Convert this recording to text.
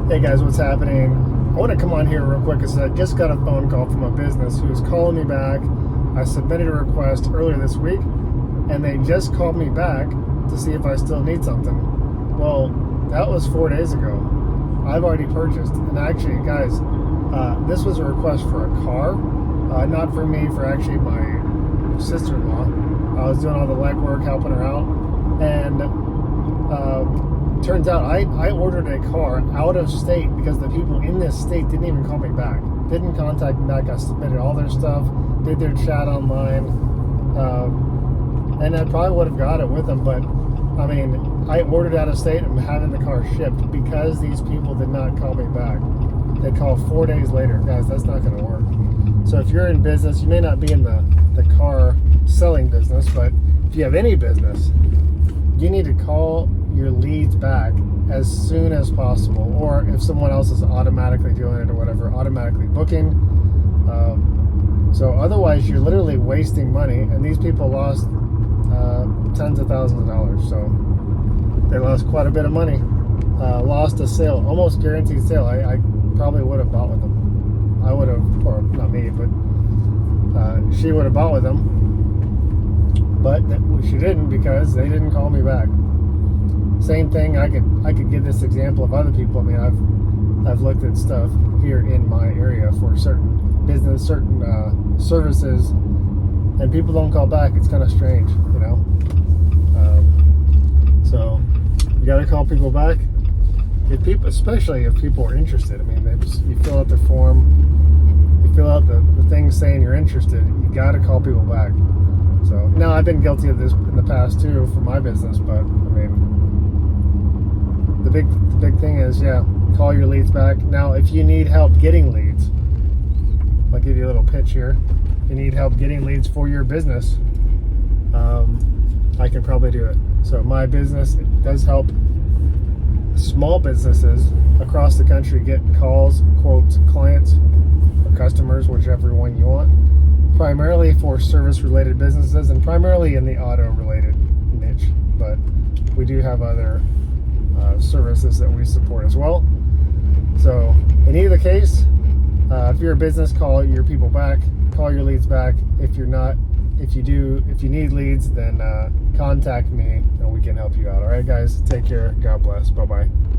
Hey guys, what's happening? I want to come on here real quick because I just got a phone call from a business who's calling me back. I submitted a request earlier this week and they just called me back to see if I still need something. Well, that was 4 days ago. I've already purchased. And actually, guys, this was a request for a car, not for me, for actually my sister-in-law. I was doing all the legwork, helping her out, and turns out I ordered a car out of state because the people in this state didn't even call me back, didn't contact me back. I submitted all their stuff, did their chat online, and I probably would have got it with them, but I mean, I ordered out of state and I'm having the car shipped because these people did not call me back. They called 4 days later. Guys, that's not going to work. So if you're in business, you may not be in the car selling business, but if you have any business, you need to call your leads back as soon as possible, or if someone else is automatically doing it or whatever, automatically booking. So otherwise you're literally wasting money, and these people lost tens of thousands of dollars. So they lost quite a bit of money, lost a sale, almost guaranteed sale. I probably would have bought with them. I would have, or not me, but she would have bought with them, but she didn't because they didn't call me back. Same thing, I could give this example of other people. I mean, I've looked at stuff here in my area for certain business, certain services, and people don't call back. It's kind of strange, you know. So you got to call people back. If people, especially if people are interested. I mean, you fill out the form, you fill out the thing saying you're interested. You got to call people back. So now I've been guilty of this in the past too for my business, but I mean, the big thing is, yeah, call your leads back. Now, if you need help getting leads, I'll give you a little pitch here. If you need help getting leads for your business, I can probably do it. So my business, it does help small businesses across the country get calls, quotes, clients, or customers, whichever one you want, primarily for service-related businesses and primarily in the auto-related niche, but we do have other services that we support as well. So in either case, if you're a business, call your people back, call your leads back. If you need leads, then contact me and we can help you out. All right, guys, take care. God bless. Bye-bye.